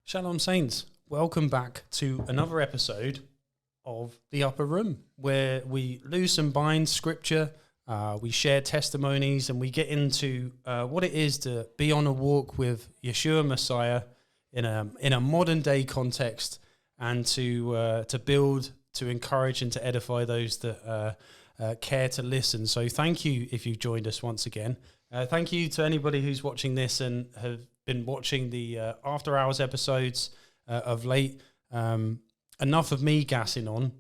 Shalom Saints, welcome back to another episode of The Upper Room, where we loose and bind scripture, we share testimonies, and we get into what it is to be on a walk with Yeshua Messiah in a modern day context, and to build, to encourage, and to edify those that care to listen. So thank you if you've joined us once again. Thank you to anybody who's watching this and have been watching the after hours episodes of late. Enough of me gassing on.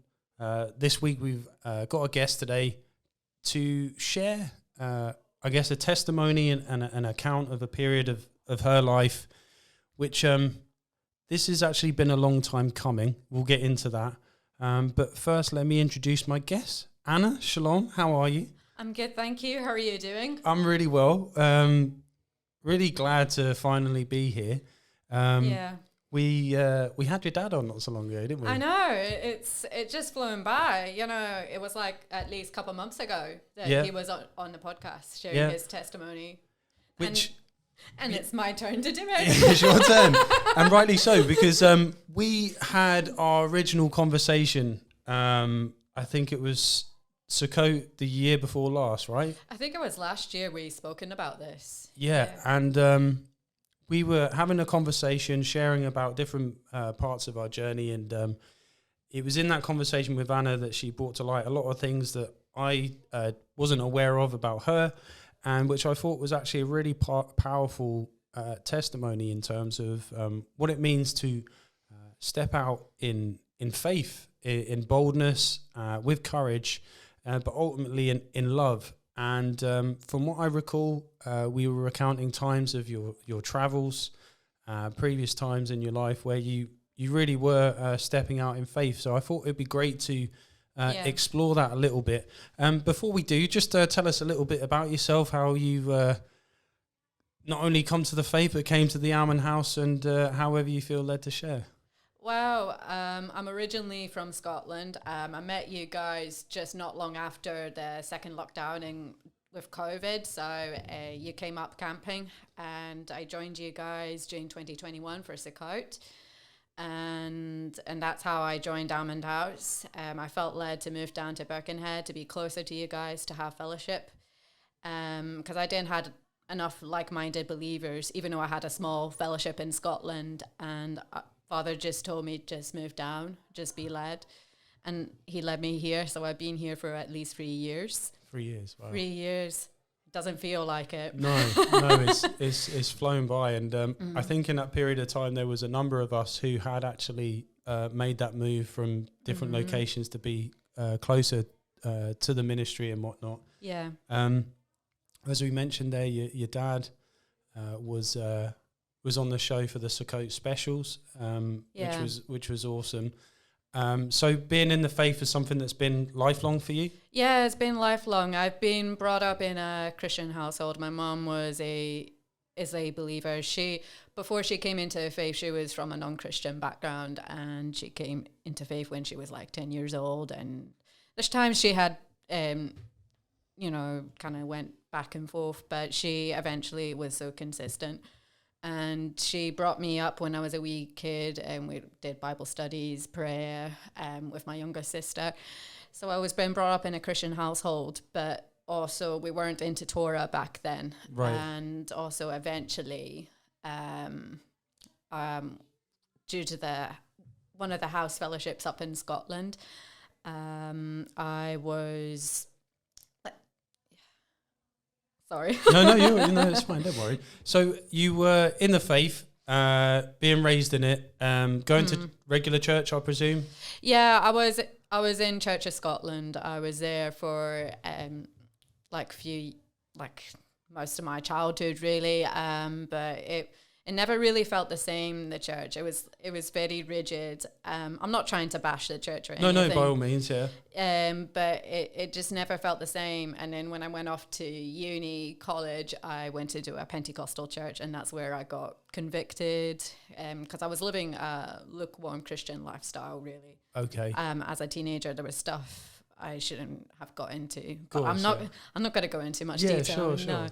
This week we've got a guest today to share, I guess, a testimony and an account of a period of her life, which this has actually been a long time coming. We'll get into that. But first, let me introduce my guest. Anna, Shalom, how are you? I'm good, thank you. How are you doing? I'm really well. Really glad to finally be here. Yeah. We had your dad on not so long ago, didn't we? I know. It's just flown by. You know, it was like at least a couple of months ago that he was on the podcast sharing his testimony. And it's my turn to do it. It's your turn. And rightly so, because we had our original conversation, I think it was Sukkot the year before last, right? I think it was last year we spoken about this. Yeah. And we were having a conversation, sharing about different parts of our journey, and it was in that conversation with Anna that she brought to light a lot of things that I wasn't aware of about her, and which I thought was actually a really powerful testimony in terms of what it means to step out in faith, in boldness, with courage, but ultimately in love. And from what I recall, we were recounting times of your travels, previous times in your life where you really were stepping out in faith. So I thought it'd be great to explore that a little bit. Before we do, just tell us a little bit about yourself, how you've not only come to the faith, but came to the Almond house, and however you feel led to share. Well, I'm originally from Scotland. I met you guys just not long after the second lockdown with COVID. So you came up camping, and I joined you guys during 2021 for Sukkot. And that's how I joined Almond House. I felt led to move down to Birkenhead to be closer to you guys, to have fellowship. Because I didn't have enough like-minded believers, even though I had a small fellowship in Scotland. And Father just told me, just move down, just be led. And he led me here. So I've been here for at least 3 years. 3 years, wow. 3 years. Doesn't feel like it. No, it's flown by. And I think in that period of time, there was a number of us who had actually made that move from different locations to be closer to the ministry and whatnot. Yeah. As we mentioned there, your dad was on the show for the Sukkot specials, which was awesome. So being in the faith is something that's been lifelong for you? Yeah, it's been lifelong. I've been brought up in a Christian household. My mom is a believer. Before she came into faith, she was from a non-Christian background, and she came into faith when she was like 10 years old. And there's times she had, kind of went back and forth, but she eventually was so consistent. And she brought me up when I was a wee kid, and we did Bible studies, prayer, with my younger sister. So I was being brought up in a Christian household, but also we weren't into Torah back then. Right. And also eventually, due to one of the house fellowships up in Scotland, I was... Sorry. No, it's fine. Don't worry. So you were in the faith, being raised in it, going to regular church, I presume. Yeah, I was in Church of Scotland. I was there for most of my childhood, really. But it never really felt the same, the church. It was very rigid. I'm not trying to bash the church or anything. No, by all means, yeah. But it just never felt the same. And then when I went off to college, I went to do a Pentecostal church, and that's where I got convicted, because I was living a lukewarm Christian lifestyle, really. Okay. As a teenager, there was stuff I shouldn't have got into. Course, but I'm not going to go into much detail. Sure.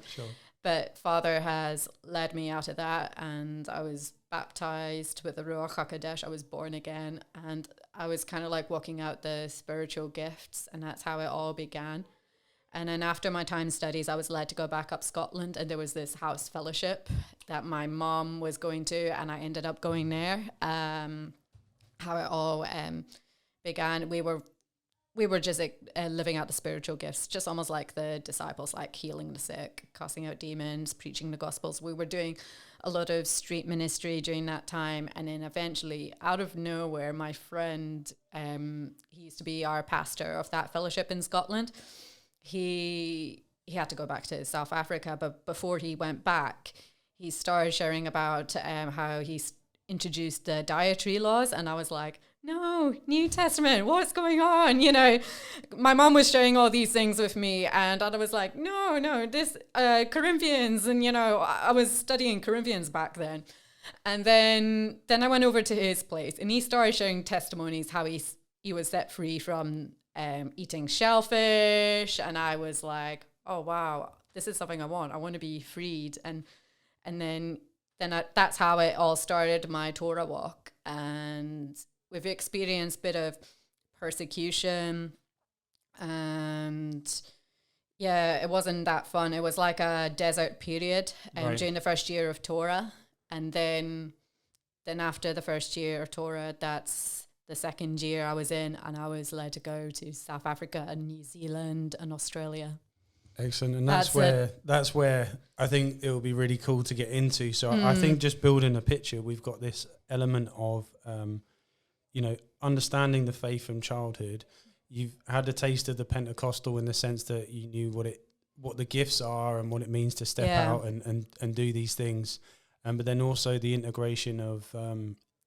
But Father has led me out of that, and I was baptized with the Ruach HaKodesh. I was born again, and I was kind of like walking out the spiritual gifts, and that's how it all began. And then after my time studies, I was led to go back up Scotland, and there was this house fellowship that my mom was going to, and I ended up going there. How it all began, we were just living out the spiritual gifts, just almost like the disciples, like healing the sick, casting out demons, preaching the gospels. We were doing a lot of street ministry during that time. And then eventually, out of nowhere, my friend, he used to be our pastor of that fellowship in Scotland. He had to go back to South Africa, but before he went back, he started sharing about how he's introduced the dietary laws. And I was like, no, New Testament, what's going on? You know, my mom was sharing all these things with me, and I was like, no, this Corinthians, and, you know, I was studying Corinthians back then. And then I went over to his place, and he started sharing testimonies, how he was set free from eating shellfish. And I was like, oh, wow, this is something I want. I want to be freed. And then that's how it all started, my Torah walk. And we've experienced a bit of persecution, and yeah, it wasn't that fun. It was like a desert period during the first year of Torah. And then after the first year of Torah, that's the second year I was in, and I was led to go to South Africa and New Zealand and Australia. Excellent. And that's where I think it will be really cool to get into. So I think just building a picture, we've got this element of you know, understanding the faith from childhood. You've had a taste of the Pentecostal in the sense that you knew what the gifts are and what it means to step out and do these things. But then also the integration of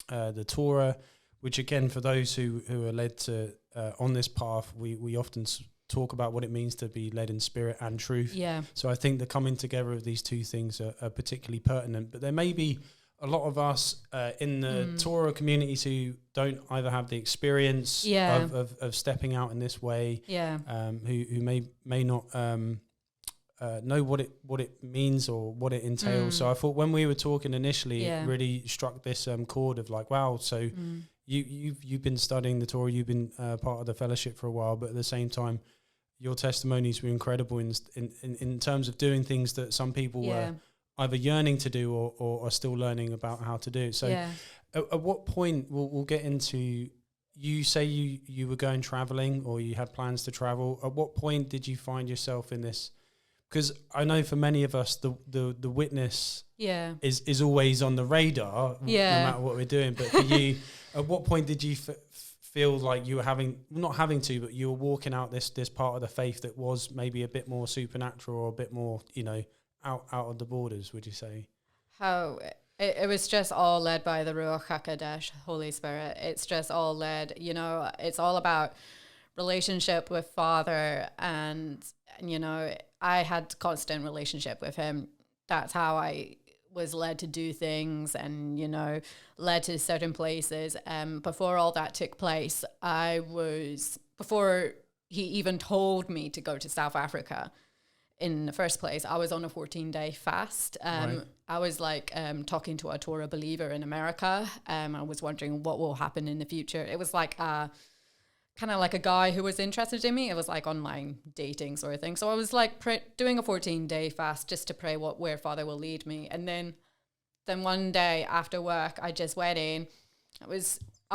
the Torah, which again, for those who are led to on this path, we often talk about what it means to be led in spirit and truth. Yeah. So I think the coming together of these two things are particularly pertinent. But there may be a lot of us in the Torah communities who don't either have the experience of stepping out in this way, who may not know what it means or what it entails. So I thought when we were talking initially, it really struck this chord of like, wow, so you've been studying the Torah, you've been part of the fellowship for a while, but at the same time, your testimonies were incredible in terms of doing things that some people were either yearning to do or are still learning about how to do. So at what point, we'll get into, you say you were going traveling or you had plans to travel. At what point did you find yourself in this? Because I know for many of us, the witness is always on the radar, no matter what we're doing. But for you, at what point did you feel like you were but you were walking out this part of the faith that was maybe a bit more supernatural or a bit more, you know, out of the borders, would you say? How it was just all led by the Ruach HaKodesh, Holy Spirit. It's just all led, you know, it's all about relationship with Father. And you know, I had constant relationship with him. That's how I was led to do things and, you know, led to certain places. Before all that took place, before he even told me to go to South Africa, in the first place, I was on a 14-day fast. I was like talking to a Torah believer in America. I was wondering what will happen in the future. It was like kind of like a guy who was interested in me. It was like online dating sort of thing. So I was like doing a 14-day fast just to pray where Father will lead me. And then one day after work, I just went in. I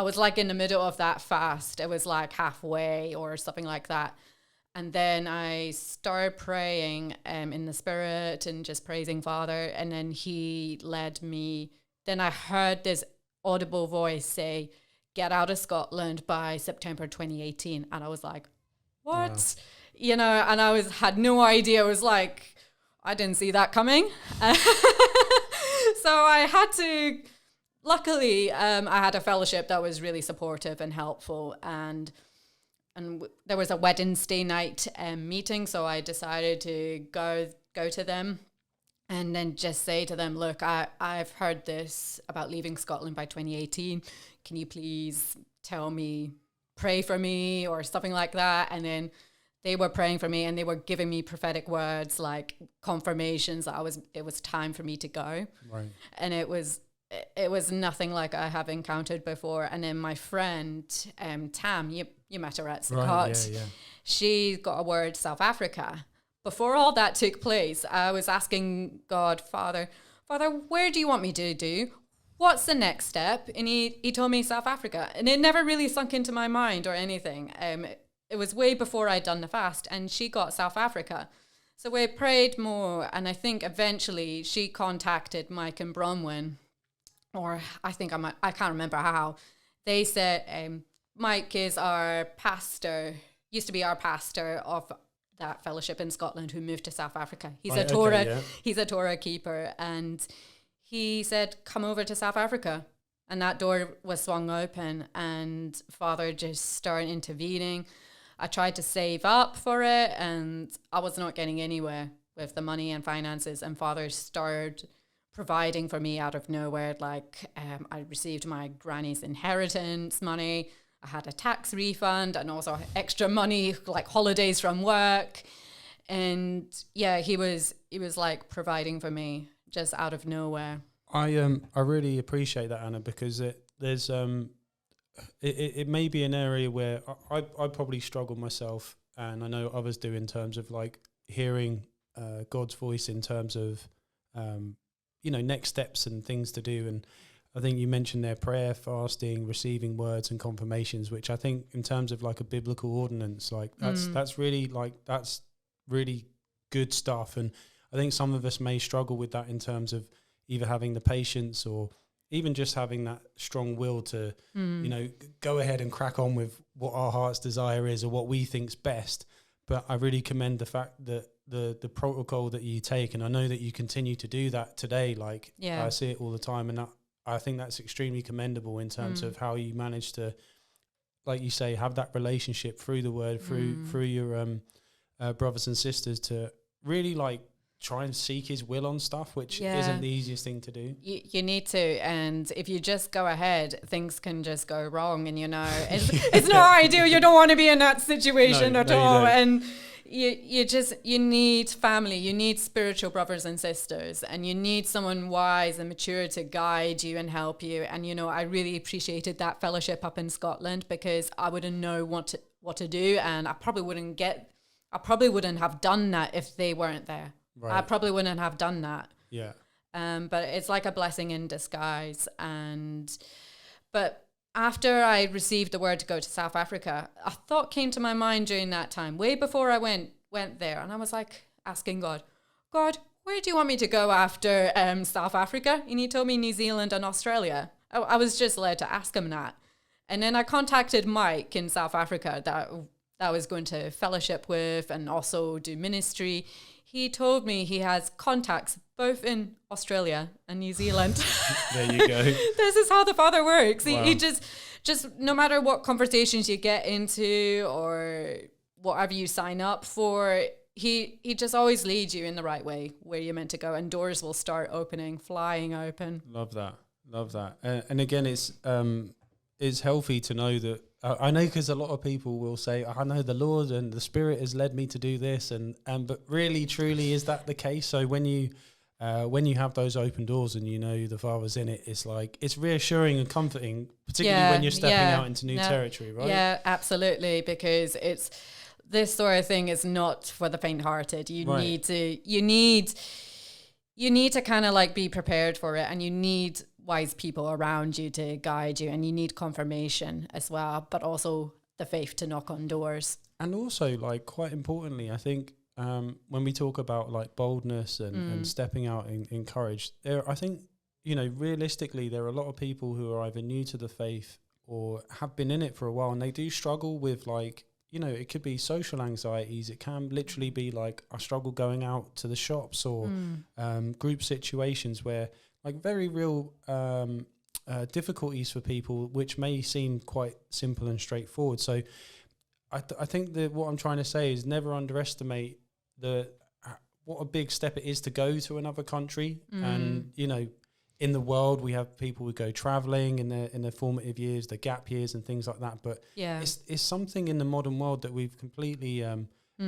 was like in the middle of that fast. It was like halfway or something like that. And then I started praying in the Spirit and just praising Father. And then he led me. Then I heard this audible voice say, "Get out of Scotland by September 2018." And I was like, what? Wow. You know, and I had no idea. It was like, I didn't see that coming. So I had to, luckily, I had a fellowship that was really supportive and helpful. And there was a Wednesday night meeting, so I decided to go to them and then just say to them, look, I've heard this about leaving Scotland by 2018. Can you please tell me, pray for me or something like that? And then they were praying for me, and they were giving me prophetic words, like confirmations that it was time for me to go. Right. And it was nothing like I have encountered before. And then my friend, Tam, you met her at Sukkot. Right, yeah. She got a word, South Africa. Before all that took place, I was asking God, Father, where do you want me to do? What's the next step? And he told me South Africa. And it never really sunk into my mind or anything. It was way before I'd done the fast, and she got South Africa. So we prayed more, and I think eventually she contacted Mike and Bronwyn, or I can't remember how. They said, Mike is our pastor, used to be our pastor of that fellowship in Scotland, who moved to South Africa. He's a Torah keeper, and he said, come over to South Africa. And that door was swung open, and Father just started intervening. I tried to save up for it, and I was not getting anywhere with the money and finances. And Father started providing for me out of nowhere. Like I received my granny's inheritance money. I had a tax refund and also extra money, like holidays from work. And yeah, he was like providing for me just out of nowhere. I really appreciate that, Anna, because there's it may be an area where I probably struggle myself, and I know others do, in terms of like hearing God's voice in terms of next steps and things to do. And I think you mentioned there prayer, fasting, receiving words and confirmations, which I think in terms of like a biblical ordinance, like that's really good stuff. And I think some of us may struggle with that in terms of either having the patience or even just having that strong will to, go ahead and crack on with what our heart's desire is or what we think's best. But I really commend the fact that the protocol that you take, and I know that you continue to do that today. Like I see it all the time, and I think that's extremely commendable in terms of how you manage to, like you say, have that relationship through the word, through your brothers and sisters, to really like try and seek his will on stuff, which isn't the easiest thing to do. You need to, and if you just go ahead, things can just go wrong, and it's not ideal. You don't want to be in that situation at all. And you need family, you need spiritual brothers and sisters, and you need someone wise and mature to guide you and help you. And I really appreciated that fellowship up in Scotland, because I wouldn't know what to do, and I probably wouldn't have done that if they weren't there. Right. I probably wouldn't have done that. Yeah. But it's like a blessing in disguise. But after I received the word to go to South Africa, a thought came to my mind during that time, way before I went there. And I was like asking God, where do you want me to go after South Africa? And he told me New Zealand and Australia. I was just led to ask him that. And then I contacted Mike in South Africa that I was going to fellowship with and also do ministry. He told me he has contacts both in Australia and New Zealand. There you go. This is how the Father works. Wow. He just no matter what conversations you get into or whatever you sign up for, he just always leads you in the right way where you're meant to go, and doors will start opening, flying open. Love that. And again, it's healthy to know that. I know, because a lot of people will say, I know the Lord and the Spirit has led me to do this, but really, truly, is that the case? So when you have those open doors and the Father's in it, it's like, it's reassuring and comforting, particularly when you're stepping out into new territory, right? Yeah, absolutely, because this sort of thing is not for the faint-hearted. You need to kind of like be prepared for it, and you need wise people around you to guide you, and you need confirmation as well, but also the faith to knock on doors. And also, like, quite importantly, I think when we talk about like boldness and stepping out in courage, I think realistically there are a lot of people who are either new to the faith or have been in it for a while, and they do struggle with like, it could be social anxieties. It can literally be like, I struggle going out to the shops, or group situations where like very real difficulties for people, which may seem quite simple and straightforward. So I think that what I'm trying to say is never underestimate what a big step it is to go to another country. And, in the world, we have people who go traveling in their formative years, the gap years and things like that. But it's something in the modern world that we've completely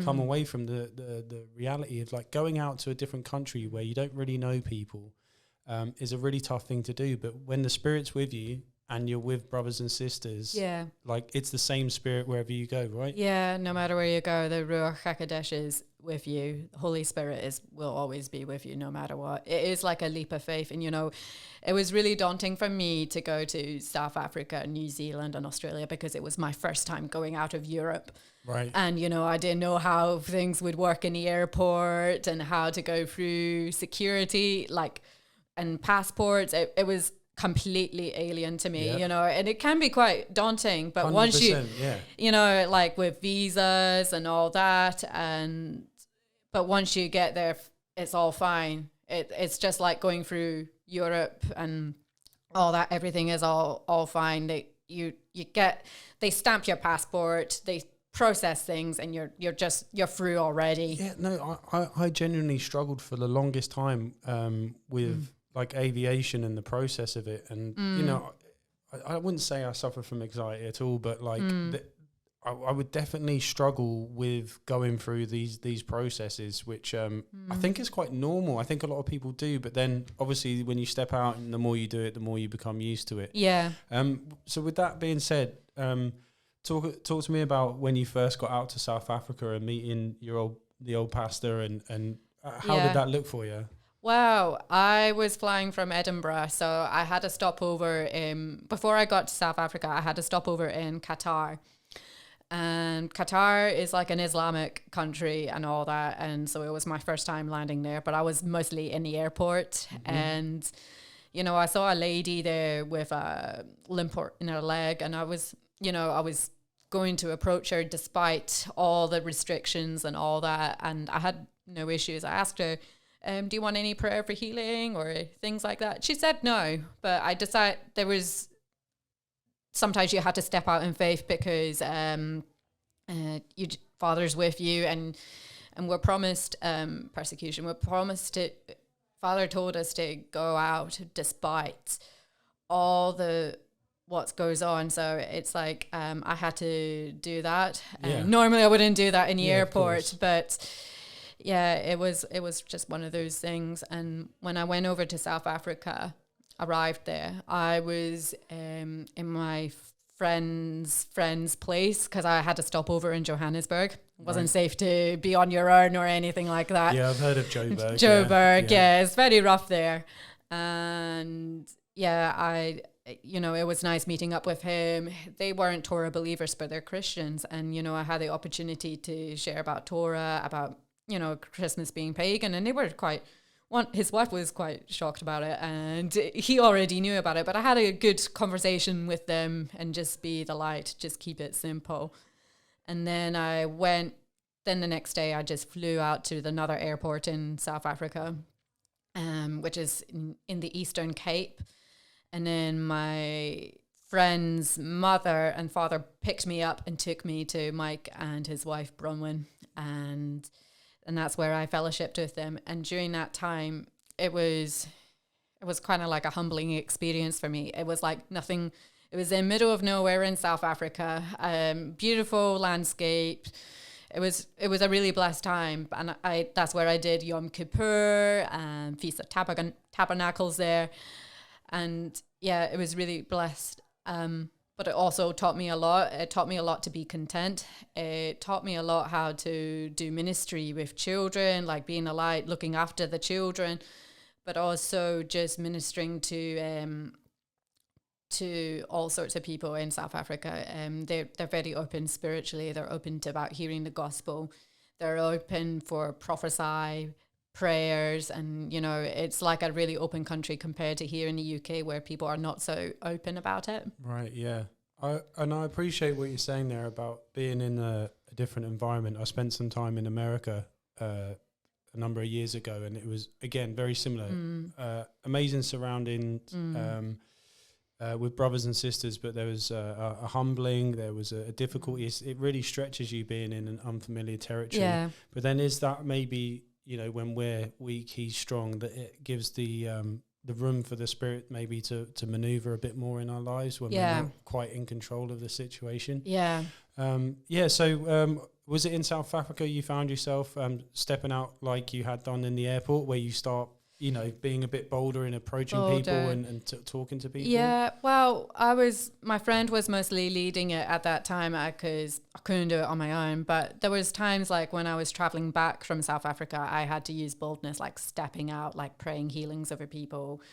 come away from the reality of like going out to a different country where you don't really know people is a really tough thing to do. But when the Spirit's with you and you're with brothers and sisters, like it's the same Spirit wherever you go, right? Yeah, no matter where you go, the Ruach HaKodesh is with you. The Holy Spirit will always be with you no matter what. It is like a leap of faith. And, it was really daunting for me to go to South Africa, New Zealand and Australia because it was my first time going out of Europe. Right. And, I didn't know how things would work in the airport and how to go through security, and passports. It was completely alien to me, and it can be quite daunting. But once you, with visas and all that, but once you get there, it's all fine. It's just like going through Europe and all that. Everything is all fine. They stamp your passport, they process things, and you're through already. Yeah, no, I genuinely struggled for the longest time with like aviation and the process of it, and I wouldn't say I suffer from anxiety at all, but like I would definitely struggle with going through these processes, which I think is quite normal. I think a lot of people do, but then obviously when you step out and the more you do it, the more you become used to it. Yeah. So with that being said, talk to me about when you first got out to South Africa and meeting the old pastor, and how did that look for you? Wow, I was flying from Edinburgh, so I had a stopover before I got to South Africa, I had a stopover in Qatar. And Qatar is like an Islamic country and all that, and so it was my first time landing there, but I was mostly in the airport. And I saw a lady there with a limp in her leg, and I was going to approach her despite all the restrictions and all that, and I had no issues. I asked her, do you want any prayer for healing or things like that? She said no, but I decided sometimes you have to step out in faith because Father's with you, and we're promised persecution. We're promised Father told us to go out despite all what goes on. So it's like I had to do that. Normally I wouldn't do that in the airport, but it was just one of those things. And when I went over to South Africa, arrived there, I was in my friend's place because I had to stop over in Johannesburg. It wasn't safe to be on your own or anything like that. Yeah, I've heard of Joburg. Joburg, it's very rough there. And it was nice meeting up with him. They weren't Torah believers, but they're Christians. And, I had the opportunity to share about Torah, about, Christmas being pagan. And they were his wife was quite shocked about it, and he already knew about it, but I had a good conversation with them and just be the light, just keep it simple. And then the next day I just flew out to another airport in South Africa, which is in the Eastern Cape. And then my friend's mother and father picked me up and took me to Mike and his wife Bronwyn, and that's where I fellowshipped with them. And during that time, it was kind of like a humbling experience for me. It was like nothing. It was in the middle of nowhere in South Africa, beautiful landscape. It was a really blessed time, and that's where I did Yom Kippur and Feast of Tabernacles there, and it was really blessed. But it also taught me a lot. It taught me a lot to be content. It taught me a lot how to do ministry with children, like being a light, looking after the children, but also just ministering to all sorts of people in South Africa. They're very open spiritually. They're open to about hearing the gospel. They're open for prophesy, prayers, and it's like a really open country compared to here in the UK where people are not so open about it. Right, yeah. I appreciate what you're saying there about being in a different environment. I spent some time in America a number of years ago, and it was, again, very similar. Amazing surroundings with brothers and sisters, but there was a humbling, there was a difficulty. It really stretches you being in an unfamiliar territory. Yeah. But then is that maybe, when we're weak, he's strong, that it gives the the room for the Spirit maybe to maneuver a bit more in our lives when we're not quite in control of the situation. So was it in South Africa you found yourself stepping out like you had done in the airport, where you start, being a bit bolder in approaching people and talking to people? Yeah, well, my friend was mostly leading it at that time because I couldn't do it on my own. But there was times like when I was traveling back from South Africa, I had to use boldness, like stepping out, like praying healings over people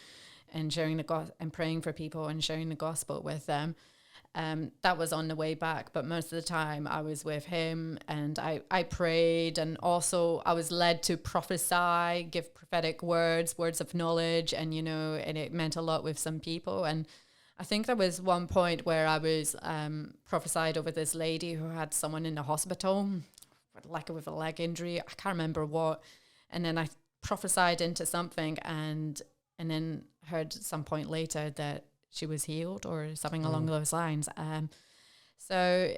and sharing and praying for people and sharing the gospel with them. That was on the way back, but most of the time I was with him, and I prayed, and also I was led to prophesy, give prophetic words of knowledge, and and it meant a lot with some people. And I think there was one point where I was prophesied over this lady who had someone in the hospital, like with a leg injury, I can't remember what, and then I prophesied into something, and then heard some point later that she was healed or something along those lines. So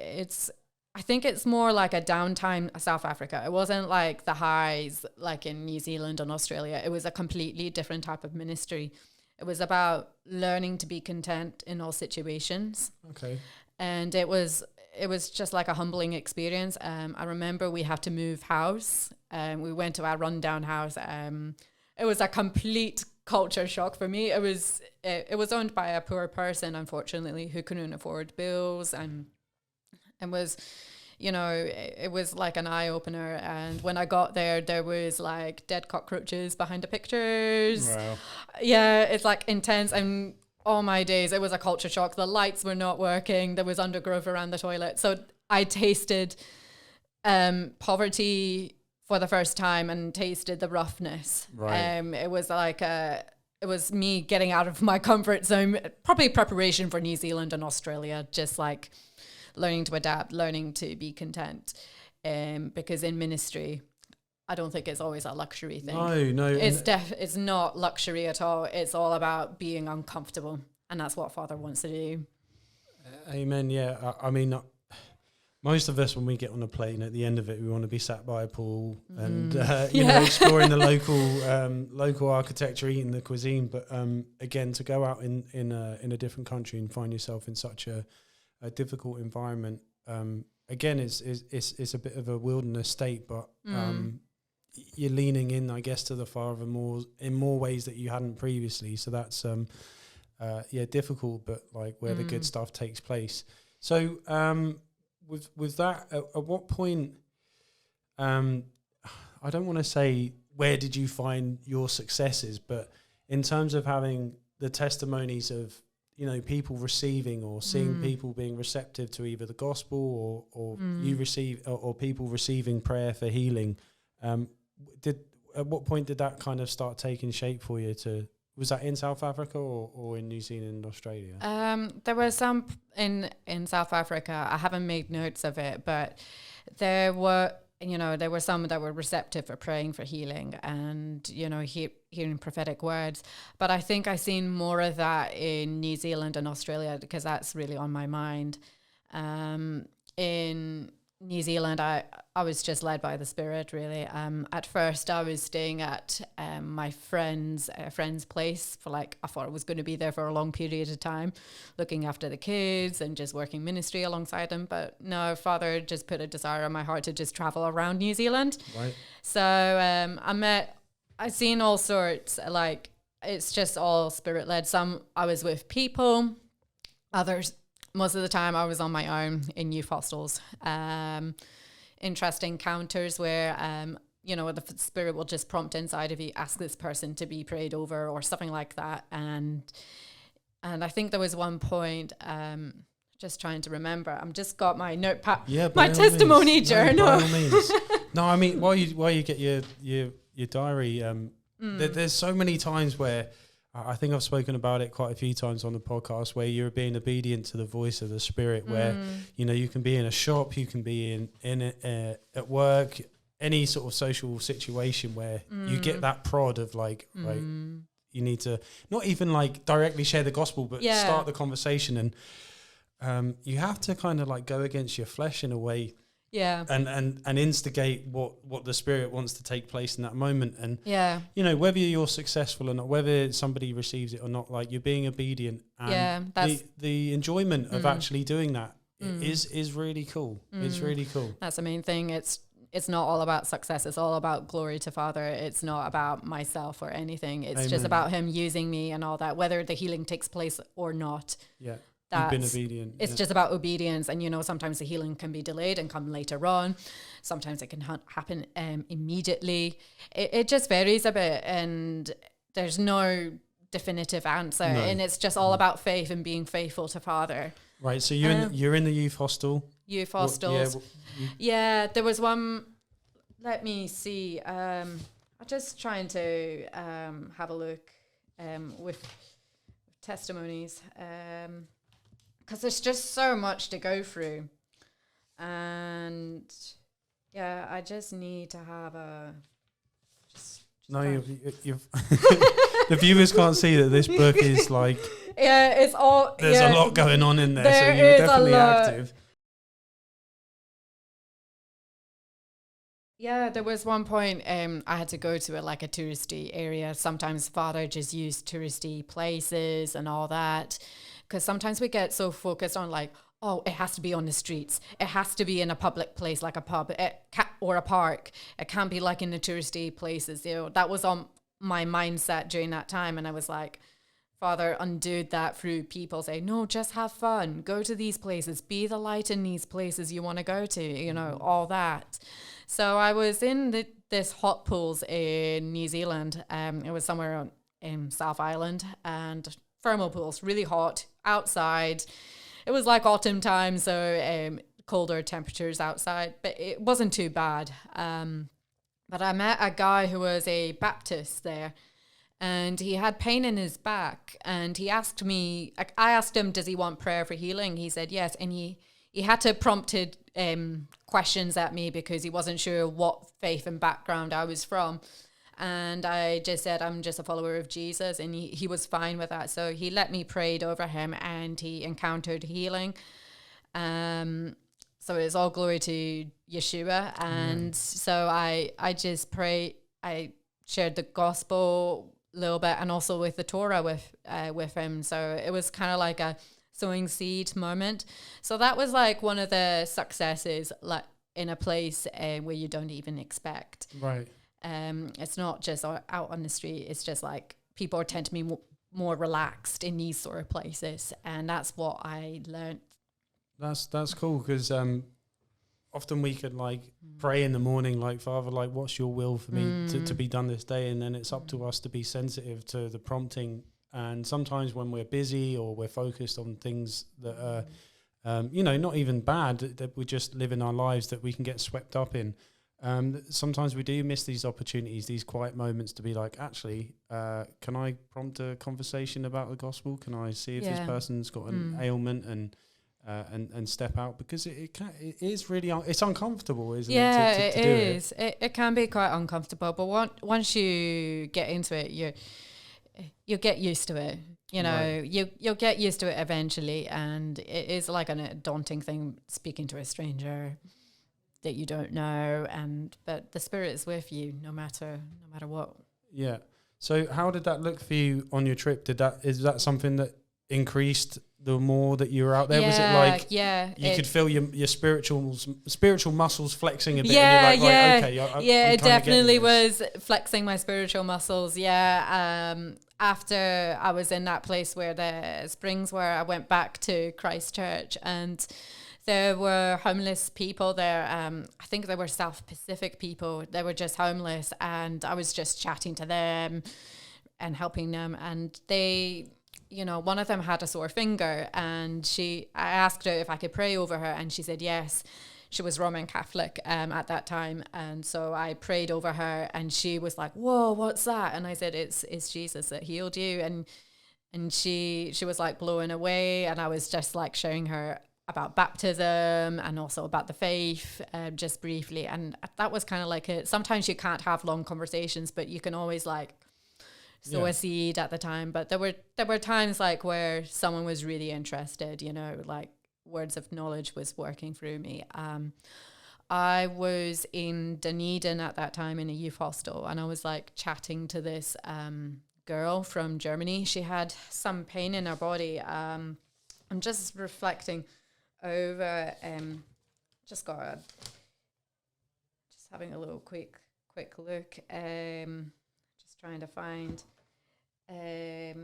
I think it's more like a downtime South Africa. It wasn't like the highs like in New Zealand and Australia. It was a completely different type of ministry. It was about learning to be content in all situations. Okay. And it was just like a humbling experience. I remember we had to move house. We went to our rundown house. It was a complete culture shock for me. It was owned by a poor person, unfortunately, who couldn't afford bills, and was, it was like an eye opener. And when I got there was like dead cockroaches behind the pictures. Wow. Yeah, it's like intense. And all my days, it was a culture shock. The lights were not working. There was undergrowth around the toilet. So I tasted poverty for the first time and tasted the roughness. Right. It was like it was me getting out of my comfort zone, probably preparation for New Zealand and Australia, just like learning to adapt, learning to be content. Because in ministry, I don't think it's always a luxury thing. No. It's not luxury at all. It's all about being uncomfortable. And that's what Father wants to do. Amen. Yeah. I mean, most of us, when we get on a plane, at the end of it, we want to be sat by a pool and exploring the local architecture, eating the cuisine. But again, to go out in a different country and find yourself in such a difficult environment, again, it's a bit of a wilderness state. But you're leaning in, I guess, to the Father in more ways that you hadn't previously. So that's difficult, but like where the good stuff takes place. So. With that, at what point, I don't want to say where did you find your successes, but in terms of having the testimonies of, people receiving or seeing people being receptive to either the gospel or you receive or people receiving prayer for healing, at what point did that kind of start taking shape for you? Was that in South Africa or in New Zealand and Australia? There were some in South Africa. I haven't made notes of it, but there were some that were receptive for praying for healing and, hearing prophetic words. But I think I've seen more of that in New Zealand and Australia because that's really on my mind. In New Zealand, I was just led by the Spirit, really. At first, I was staying at my friend's place for I thought I was going to be there for a long period of time, looking after the kids and just working ministry alongside them. But no, Father just put a desire on my heart to just travel around New Zealand. Right. So I've seen all sorts, it's just all Spirit-led. Some I was with people, others... Most of the time I was on my own in youth hostels. Interesting encounters where, the Spirit will just prompt inside of you, ask this person to be prayed over or something like that. And I think there was one point, just trying to remember, I'm just got my notepad, my testimony journal. No, by all means. No, I mean, while you get your diary, there's so many times where, I think I've spoken about it quite a few times on the podcast where you're being obedient to the voice of the Spirit, where, you can be in a shop, you can be in at work, any sort of social situation where you get that prod of right, you need to not even directly share the gospel, but start the conversation. And you have to kind of go against your flesh in a way. and instigate what the Spirit wants to take place in that moment. And Yeah. you know, whether you're successful or not, whether somebody receives it or not, like you're being obedient, and that's the enjoyment of actually doing that is really cool. It's really cool. That's the main thing. It's not all about success. It's all about glory to Father. It's not about myself or anything. It's Amen. just about him using me and all that, whether the healing takes place or not. Yeah. You've been obedient. It's just about obedience. And, you know, sometimes the healing can be delayed and come later on. Sometimes it can happen immediately. It just varies a bit, and there's no definitive answer. No. And it's just all about faith and being faithful to Father. Right. So you're in the youth hostel. Youth hostels. Yeah, there was one. Let me see. I'm just trying to have a look with testimonies. Because there's just so much to go through. And yeah, I just need to have a... No, you've the viewers can't see that this book is like... Yeah, it's all... There's a lot going on in there, so you're definitely active. Yeah, there was one point I had to go to a touristy area. Sometimes Father just used touristy places and all that. Because sometimes we get so focused on it has to be on the streets. It has to be in a public place like a pub or a park. It can't be like in the touristy places. You know, that was on my mindset during that time. And I was like, Father undid that through people saying, no, just have fun. Go to these places. Be the light in these places you want to go to, you know, all that. So I was in this hot pools in New Zealand. It was somewhere in South Island, and thermal pools, really hot outside. It was like autumn time, so colder temperatures outside, but it wasn't too bad. But I met a guy who was a Baptist there, and he had pain in his back, and he asked me, I asked him, does he want prayer for healing? He said yes, and he had to prompted questions at me because he wasn't sure what faith and background I was from. And I just said, I'm just a follower of Jesus. And he was fine with that. So he let me pray over him, and he encountered healing. So it's all glory to Yeshua. And so I just pray. I shared the gospel a little bit, and also with the Torah with him. So it was kind of like a sowing seed moment. So that was like one of the successes, like in a place where you don't even expect. Right. It's not just out on the street. It's just like people tend to be more relaxed in these sort of places, and that's what I learned. That's cool, because often we could pray in the morning, Father, what's your will for me to be done this day, and then it's up to us to be sensitive to the prompting. And sometimes when we're busy or we're focused on things that are, not even bad, that we're just living our lives that we can get swept up in. Sometimes we do miss these opportunities, these quiet moments to be like, actually, can I prompt a conversation about the gospel? Can I see if this person's got an ailment and step out? Because it is really, it's uncomfortable, isn't it? Yeah, it is. It can be quite uncomfortable, but once you get into it, you'll get used to it. You know, right. You'll get used to it eventually, and it is like a daunting thing speaking to a stranger that you don't know, but the Spirit is with you no matter what. Yeah. So how did that look for you on your trip? Is that something that increased the more that you were out there? Was it like you could feel your spiritual muscles flexing a bit? Yeah, and you're like, right, okay, it definitely was flexing my spiritual muscles. Yeah. After I was in that place where the springs were, I went back to Christchurch, and there were homeless people there. I think they were South Pacific people. They were just homeless, and I was just chatting to them and helping them. And they, one of them had a sore finger, and I asked her if I could pray over her, and she said yes. She was Roman Catholic at that time, and so I prayed over her, and she was like, "Whoa, what's that?" And I said, "It's Jesus that healed you." And she was like blown away, and I was just like showing her about baptism and also about the faith, just briefly. And that was kind of like it. Sometimes you can't have long conversations, but you can always sow a seed at the time. But there were times where someone was really interested, words of knowledge was working through me. I was in Dunedin at that time in a youth hostel, and I was like chatting to this girl from Germany. She had some pain in her body. I'm just reflecting over, just having a little quick look. Just trying to find. Let's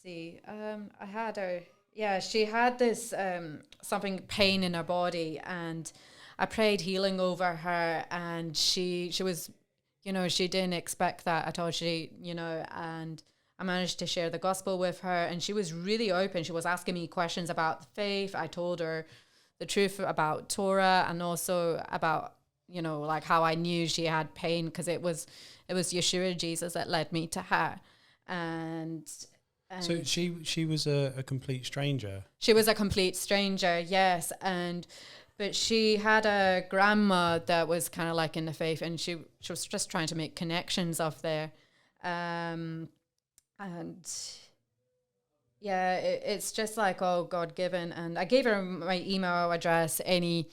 see. I had her. Yeah, she had this something pain in her body, and I prayed healing over her, and she was, she didn't expect that at all. And I managed to share the gospel with her, and she was really open. She was asking me questions about faith. I told her the truth about Torah, and also about, like how I knew she had pain, because it was Yeshua, Jesus, that led me to her. And so she was a complete stranger. She was a complete stranger, yes. But she had a grandma that was kind of like in the faith, and she was just trying to make connections up there. And yeah, it's just like all God given. And I gave her my email address, any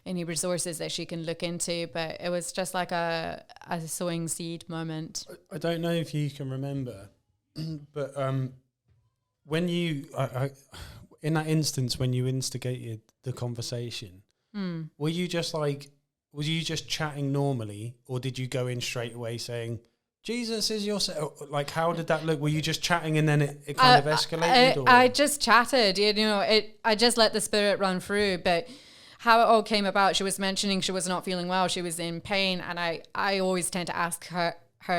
resources that she can look into, but it was just like a sowing seed moment. I don't know if you can remember, but when you, in that instance, when you instigated the conversation, were you just chatting normally, or did you go in straight away saying, Jesus is your, like, how did that look? Were you just chatting and then it kind of escalated? I just chatted, I just let the Spirit run through. But how it all came about, she was mentioning she was not feeling well, she was in pain, and I always tend to ask her,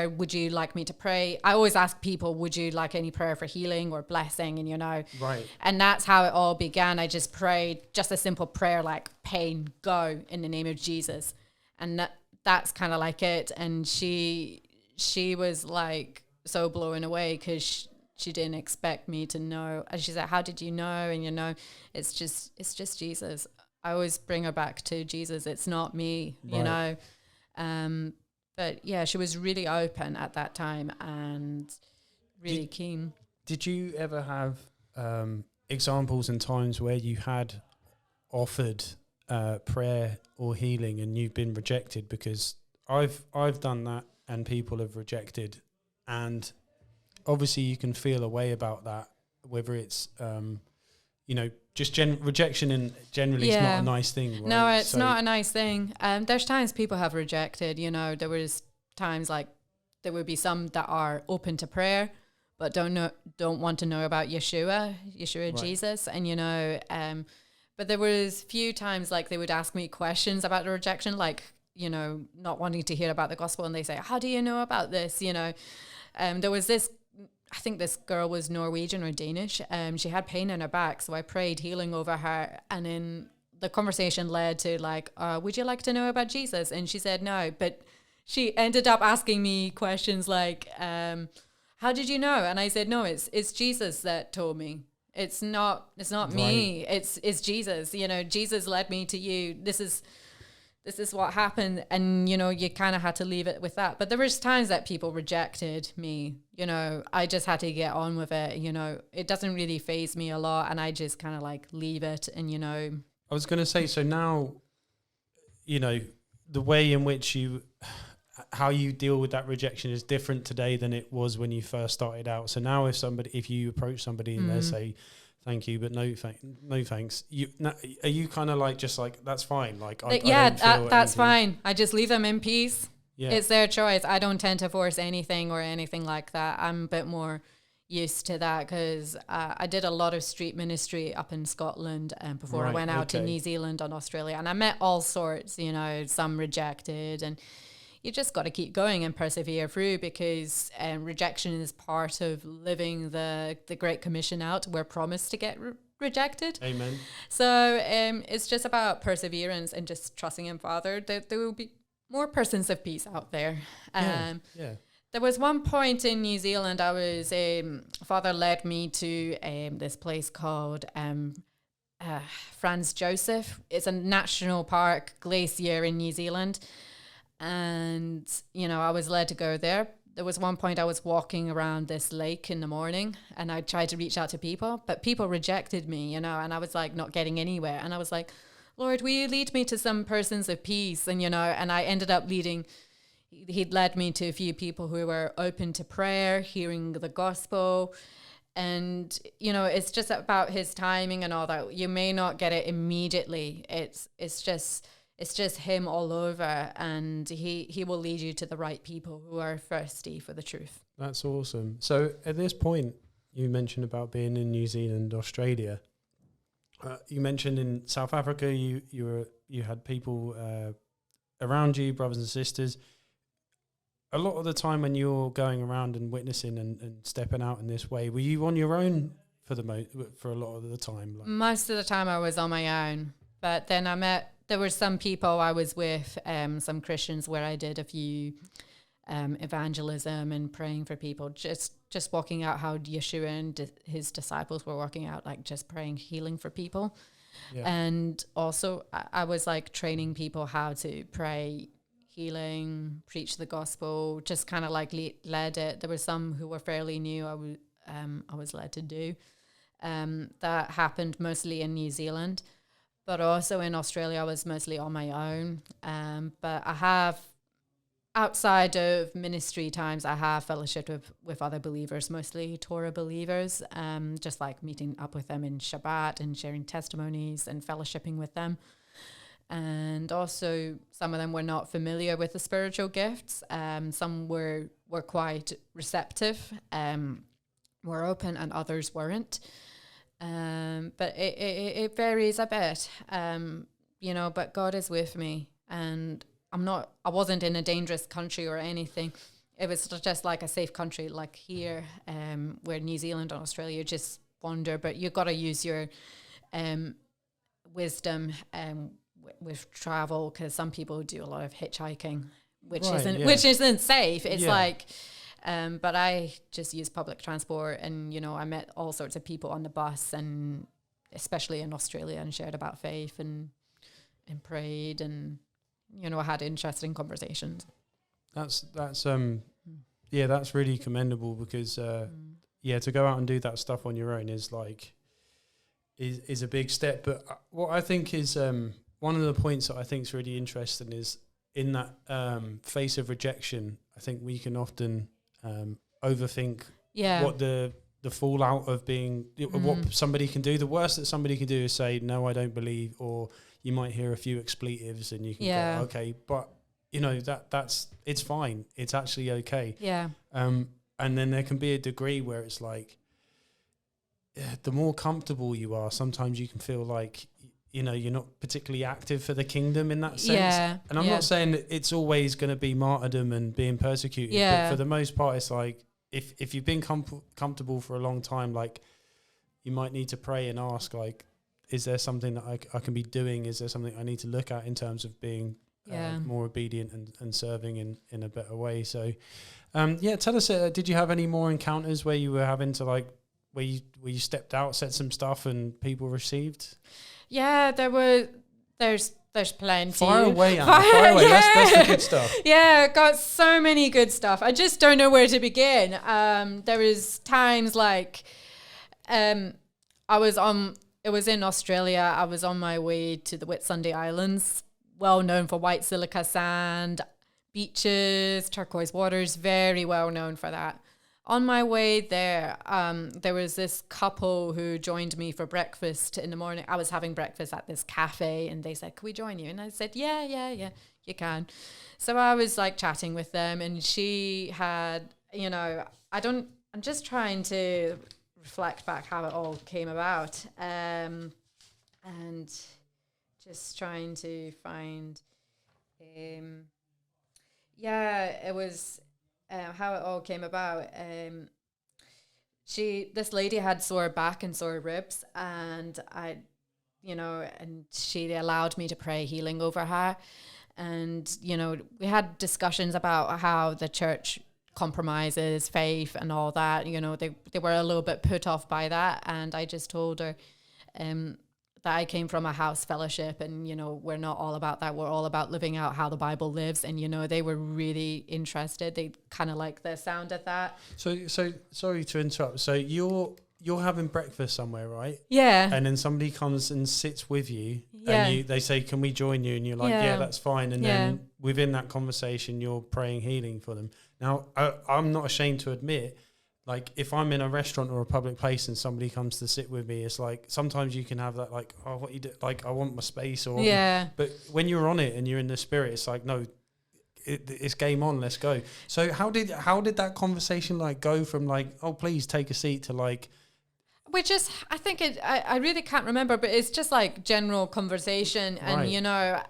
would you like me to pray? I always ask people, would you like any prayer for healing or blessing? And right. And that's how it all began. I just prayed just a simple prayer like, pain, go in the name of Jesus. And that's kind of like it. And she was like so blown away, because she didn't expect me to know. And she said, how did you know? And it's just Jesus. I always bring her back to Jesus. It's not me, right. But yeah, she was really open at that time and really keen. Did you ever have examples and times where you had offered prayer or healing and you've been rejected? Because I've done that and people have rejected, and obviously you can feel a way about that, whether it's just rejection, and generally it's not a nice thing, right? No, it's not a nice thing. There's times people have rejected, there was times like there would be some that are open to prayer but don't want to know about Yeshua, right. Jesus, and but there was few times like they would ask me questions about the rejection, like not wanting to hear about the gospel, and they say, how do you know about this? There was this, I think this girl was Norwegian or Danish. She had pain in her back, so I prayed healing over her, and then the conversation led to like, would you like to know about Jesus? And she said no, but she ended up asking me questions like, how did you know? And I said, no, it's Jesus that told me. It's not right. Me. It's Jesus. Jesus led me to you. This is what happened. And, you kind of had to leave it with that. But there was times that people rejected me. I just had to get on with it. It doesn't really faze me a lot. And I just kind of like leave it. And, I was going to say, so now, the way in which how you deal with that rejection is different today than it was when you first started out. So now if you approach somebody and they say, thank you, but no thanks. Are you kind of like, just like, that's fine? Like, that's fine. I just leave them in peace. Yeah. It's their choice. I don't tend to force anything or anything like that. I'm a bit more used to that, because I did a lot of street ministry up in Scotland before I went out to New Zealand and Australia, and I met all sorts, some rejected, and you just got to keep going and persevere through, because rejection is part of living the Great Commission out. We're promised to get rejected. Amen. So it's just about perseverance and just trusting in Father that there will be more persons of peace out there. Yeah. There was one point in New Zealand, I was Father led me to this place called Franz Joseph. It's a national park glacier in New Zealand. And, I was led to go there. there was one point I was walking around this lake in the morning, and I tried to reach out to people, but people rejected me, and I was like not getting anywhere. And I was like, Lord, will you lead me to some persons of peace? And, and I ended up he'd led me to a few people who were open to prayer, hearing the gospel. And, it's just about his timing and all that. You may not get it immediately. It's just him all over, and he will lead you to the right people who are thirsty for the truth. That's awesome. So at this point, you mentioned about being in New Zealand, Australia. You mentioned in South Africa, you had people around you, brothers and sisters. A lot of the time when you're going around and witnessing and stepping out in this way, were you on your own for a lot of the time? Most of the time I was on my own, but then there were some people I was with, some Christians, where I did a few evangelism and praying for people, just walking out how Yeshua and his disciples were walking out, like just praying healing for people. Yeah. And also I was like training people how to pray healing, preach the gospel, just kind of like led it. There were some who were fairly new I was led to do. That happened mostly in New Zealand, but also in Australia I was mostly on my own. But I have, outside of ministry times, I have fellowshiped with other believers, mostly Torah believers, just like meeting up with them in Shabbat and sharing testimonies and fellowshipping with them. And also some of them were not familiar with the spiritual gifts. Some were quite receptive, were open, and others weren't. But it varies a bit, but God is with me, and I wasn't in a dangerous country or anything. It was just like a safe country, like here, where New Zealand and Australia just wander, but you've got to use your wisdom with travel, because some people do a lot of hitchhiking, which isn't safe. It's like, but I just use public transport, and I met all sorts of people on the bus, and especially in Australia, and shared about faith and prayed, and I had interesting conversations. That's really commendable, because to go out and do that stuff on your own is a big step. But what I think is one of the points that I think is really interesting is in that face of rejection, I think we can often overthink what the fallout of being, what somebody can do. The worst that somebody can do is say, no, I don't believe, or you might hear a few expletives and you can go, okay, but that's, it's fine. It's actually okay. Yeah. And then there can be a degree where it's like, the more comfortable you are, sometimes you can feel like, you're not particularly active for the kingdom in that sense. Yeah. And I'm not saying that it's always going to be martyrdom and being persecuted, but for the most part, it's like, if you've been comfortable for a long time, like, you might need to pray and ask, like, is there something that I can be doing? Is there something I need to look at in terms of being more obedient and serving in a better way? So, tell us, did you have any more encounters where you were having to, like, where you stepped out, said some stuff, and people received? Yeah, there's plenty. Fire away, Anna. Fire away. That's the good stuff. Yeah, got so many good stuff. I just don't know where to begin. There was times like, it was in Australia. I was on my way to the Whitsunday Islands, well known for white silica sand, beaches, turquoise waters, very well known for that. On my way there, there was this couple who joined me for breakfast in the morning. I was having breakfast at this cafe, and they said, "Can we join you?" And I said, yeah, you can. So I was like chatting with them, and she had, I'm just trying to reflect back how it all came about, and just trying to find, it was. How it all came about. This lady had sore back and sore ribs, and and she allowed me to pray healing over her. And, we had discussions about how the church compromises faith and all that. They were a little bit put off by that. And I just told her, that I came from a house fellowship, and, you know, we're not all about that. We're all about living out how the Bible lives. And, you know, they were really interested. They kind of like the sound of that. So sorry to interrupt. So you're having breakfast somewhere, right? Yeah. And then somebody comes and sits with you, Yeah. and they say, "Can we join you?" And you're like, "Yeah, that's fine." And then within that conversation, you're praying healing for them. Now, I'm not ashamed to admit, like, if I'm in a restaurant or a public place and somebody comes to sit with me, it's like sometimes you can have that, like, "Oh, what you do?" Like, I want my space, or But when you're on it and you're in the spirit, it's like, no, it's game on. Let's go. So how did that conversation like go from like, "Oh, please take a seat," to like? I think I really can't remember, but it's just like general conversation, and you know,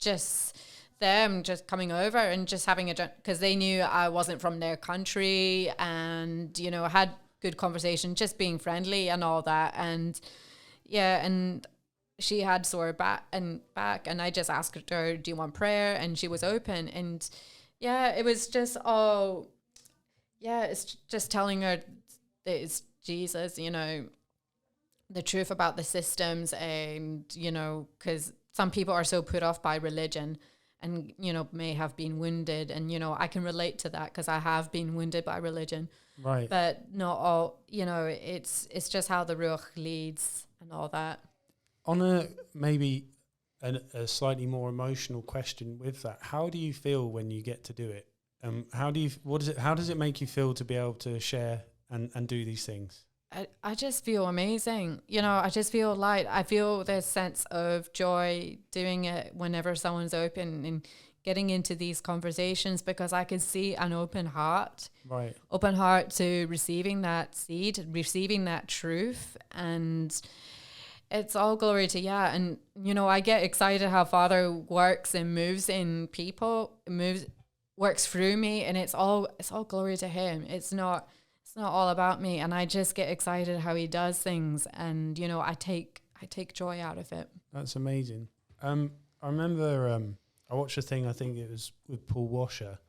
just them just coming over and just having because they knew I wasn't from their country, and, you know, had good conversation, just being friendly and all that. And and she had sore back, and I just asked her, "Do you want prayer?" And she was open, and it was just it's just telling her that it's Jesus, you know, the truth about the systems, and, you know, because some people are so put off by religion, and, you know, may have been wounded, and, you know, I can relate to that because I have been wounded by religion, right? But not all, you know, it's just how the Ruach leads and all that. On a maybe a slightly more emotional question with that, how do you feel when you get to do it? How does it make you feel to be able to share and do these things? I just feel amazing. You know, I just feel light. I feel this sense of joy doing it whenever someone's open and getting into these conversations, because I can see an open heart. Right. Open heart to receiving that seed, receiving that truth. And it's all glory to And, you know, I get excited how Father works and moves in people, works through me, and it's all glory to him. It's not all about me, and I just get excited how he does things, and, you know, I take joy out of it. That's amazing. I remember I watched a thing, I think it was with Paul Washer.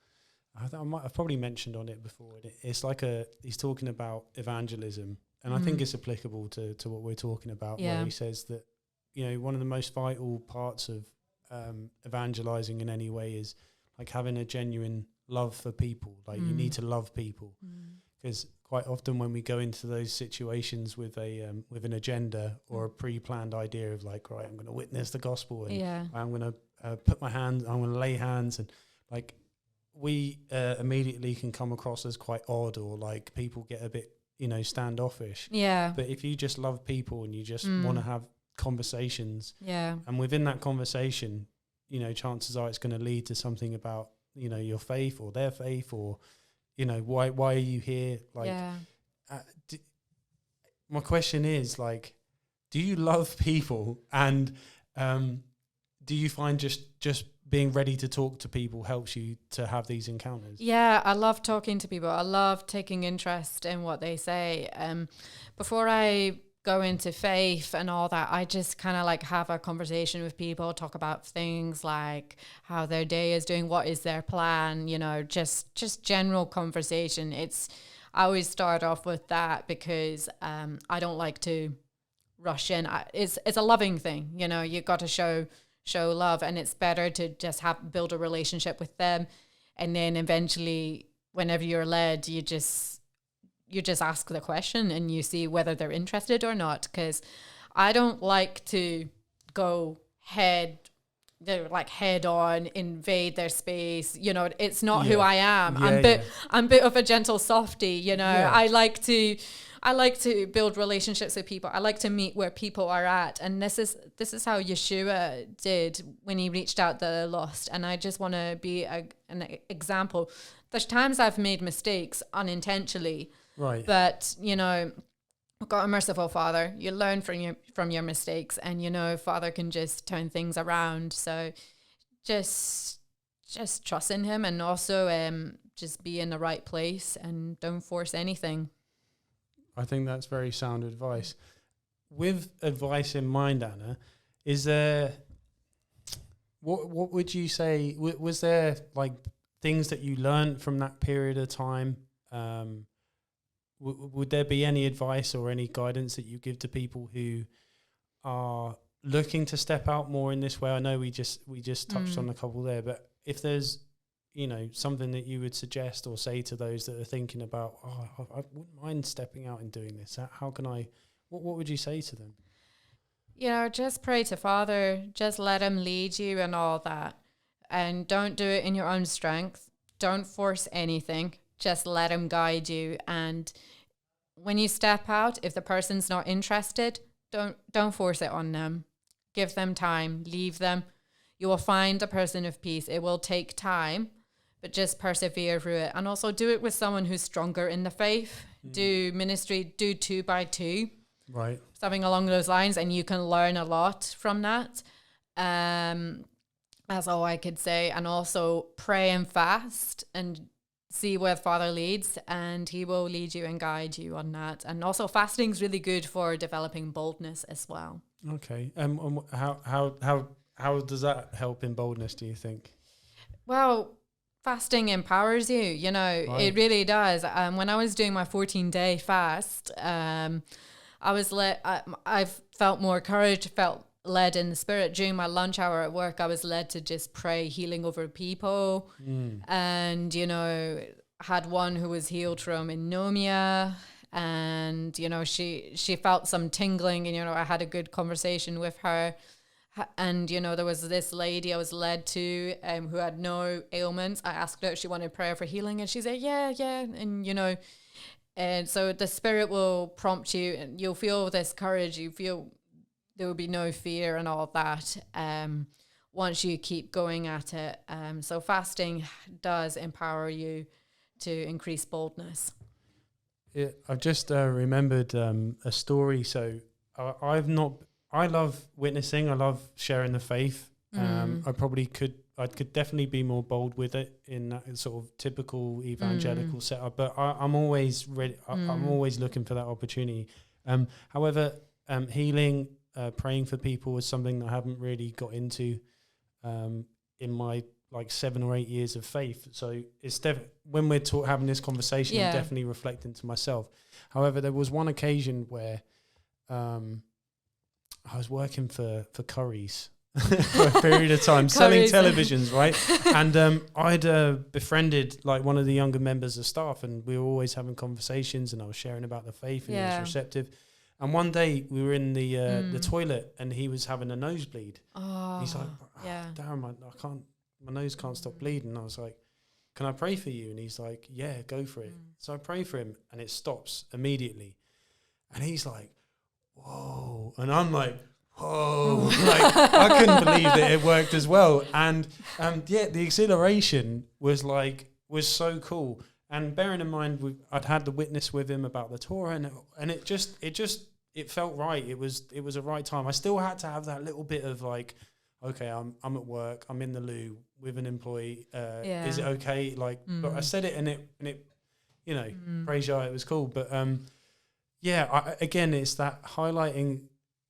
I've probably mentioned on it before. It's like he's talking about evangelism, and I think it's applicable to what we're talking about, where he says that, you know, one of the most vital parts of evangelizing in any way is like having a genuine love for people. Like you need to love people. Because quite often when we go into those situations with an agenda or a pre-planned idea of like, right, I'm going to witness the gospel, and I'm going to I'm going to lay hands, and like we immediately can come across as quite odd, or like people get a bit, you know, standoffish. Yeah. But if you just love people and you just want to have conversations, and within that conversation, you know, chances are it's going to lead to something about, you know, your faith or their faith, or, you know, why are you here? Like, my question is, like, do you love people, and do you find just being ready to talk to people helps you to have these encounters? Yeah, I love talking to people. I love taking interest in what they say. Before I go into faith and all that, I just kind of like have a conversation with people, talk about things like how their day is doing, what is their plan, you know, just general conversation. I always start off with that because I don't like to rush in. It's a loving thing, you know. You got to show love, and it's better to just build a relationship with them, and then eventually, whenever you're led, you just ask the question and you see whether they're interested or not. Because I don't like to go head on, invade their space. You know, it's not who I am. I'm a bit of a gentle softie, you know. I like to build relationships with people. I like to meet where people are at. And this is how Yeshua did when he reached out the lost. And I just want to be an example. There's times I've made mistakes unintentionally. Right. But, you know, I've got a merciful Father. You learn from your mistakes, and, you know, Father can just turn things around. So just trust in him, and also just be in the right place and don't force anything. I think that's very sound advice. With advice in mind, Anna, is there what would you say? Was there like things that you learned from that period of time? Would there be any advice or any guidance that you give to people who are looking to step out more in this way? I know we just touched on a couple there, but if there's, something that you would suggest or say to those that are thinking about, I wouldn't mind stepping out and doing this. How can I, what would you say to them? Just pray to Father, just let him lead you and all that. And don't do it in your own strength. Don't force anything. Just let him guide you. And when you step out, if the person's not interested, don't force it on them. Give them time, leave them. You will find a person of peace. It will take time, but just persevere through it. And also do it with someone who's stronger in the faith. Do ministry, do 2 by 2. Right. Something along those lines, and you can learn a lot from that. That's all I could say. And also pray and fast and see where Father leads, and he will lead you and guide you on that. And also fasting is really good for developing boldness as well. Okay. How does that help in boldness, do you think? Well, fasting empowers you, Right. It really does. When I was doing my 14-day fast, I was I felt more courage, felt led in the spirit. During my lunch hour at work, I was led to just pray healing over people. And, had one who was healed from anemia, and, she felt some tingling, and, I had a good conversation with her. And, there was this lady I was led to who had no ailments. I asked her if she wanted prayer for healing, and she said, yeah. And, and so the Spirit will prompt you, and you'll feel this courage. You feel there will be no fear and all that once you keep going at it. So fasting does empower you to increase boldness. Yeah, I've just remembered a story. So I love witnessing. I love sharing the faith. I could definitely be more bold with it in that sort of typical evangelical setup, but I'm always ready. I'm always looking for that opportunity. However, healing, praying for people was something that I haven't really got into in my 7 or 8 years of faith. So it's when we're having this conversation, I'm definitely reflecting to myself. However, there was one occasion where I was working for Currys for a period of time, selling televisions, right? And I'd befriended one of the younger members of staff, and we were always having conversations, and I was sharing about the faith, and he was receptive. And one day we were in the toilet, and he was having a nosebleed. He's like, Darren, my nose can't stop bleeding. And I was like, can I pray for you? And he's like, yeah, go for it. So I pray for him, and it stops immediately. And he's like, whoa. And I'm like, whoa. I couldn't believe that it worked as well. And the exhilaration was so cool. And bearing in mind, I'd had the witness with him about the Torah, and it felt right. It was a right time. I still had to have that little bit of okay, I'm at work, I'm in the loo with an employee. Is it okay? But I said it, and it praise God, it was cool. But again, it's that highlighting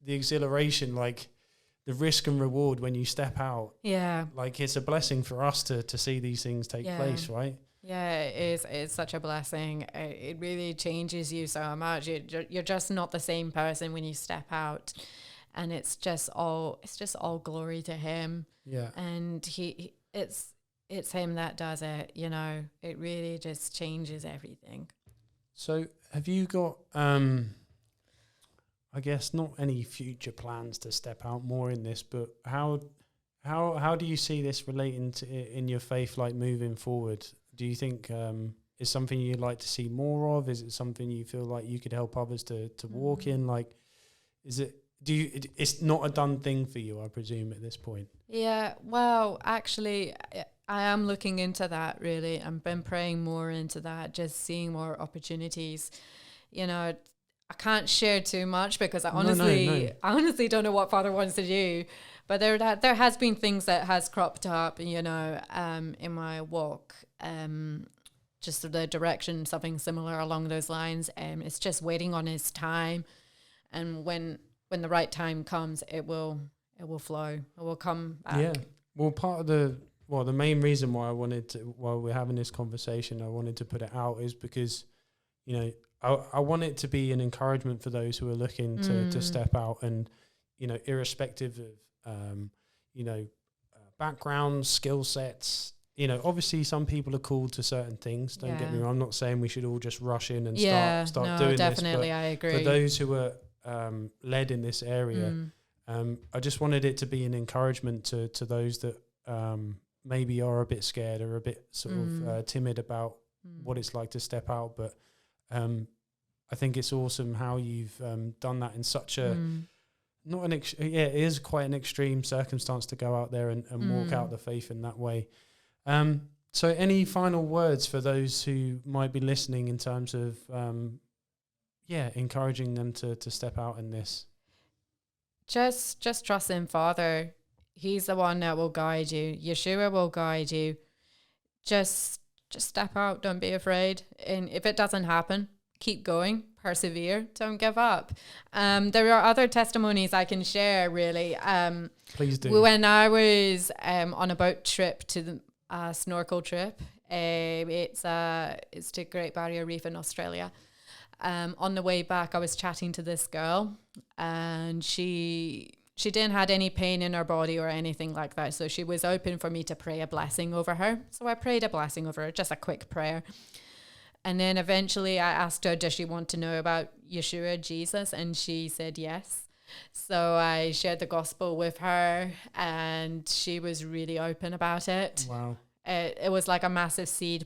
the exhilaration, the risk and reward when you step out. Yeah, it's a blessing for us to see these things take place, right? Yeah, it is. It's such a blessing. It really changes you so much. You're just not the same person when you step out, and it's just all glory to Him. Yeah, and it's Him that does it. It really just changes everything. So, have you got I guess not any future plans to step out more in this, but how do you see this relating to in your faith, moving forward? Do you think is something you'd like to see more of? Is it something you feel like you could help others to walk in? It's not a done thing for you, I presume, at this point? Yeah, well, actually, I am looking into that, really. I've been praying more into that, just seeing more opportunities. I can't share too much because I honestly don't know what Father wants to do. But there has been things that has cropped up, in my walk, just the direction, something similar along those lines. It's just waiting on His time, and when the right time comes, it will flow. It will come back. Yeah. Well, the main reason why while we're having this conversation, I wanted to put it out is because, I want it to be an encouragement for those who are looking to step out. And irrespective of, backgrounds, skill sets. Obviously some people are called to certain things. Don't get me wrong. I'm not saying we should all just rush in and start doing definitely, this. I agree. For those who are led in this area, I just wanted it to be an encouragement to those that maybe are a bit scared or a bit sort of timid about what it's like to step out. But I think it's awesome how you've done that in such a it is quite an extreme circumstance to go out there and walk out the faith in that way. So any final words for those who might be listening in terms of encouraging them to step out in this? Just trust in Father. He's the one that will guide you. Yeshua will guide you. Just step out. Don't be afraid. And if it doesn't happen, keep going. Persevere. Don't give up. There are other testimonies I can share, really. Please do. When I was on a boat trip to the snorkel trip, it's to Great Barrier Reef in Australia. On the way back, I was chatting to this girl, and she didn't had any pain in her body or anything like that. So she was open for me to pray a blessing over her. So I prayed a blessing over her, just a quick prayer. And then eventually I asked her, does she want to know about Yeshua, Jesus? And she said yes. So I shared the gospel with her, and she was really open about it. Wow. It was like a massive seed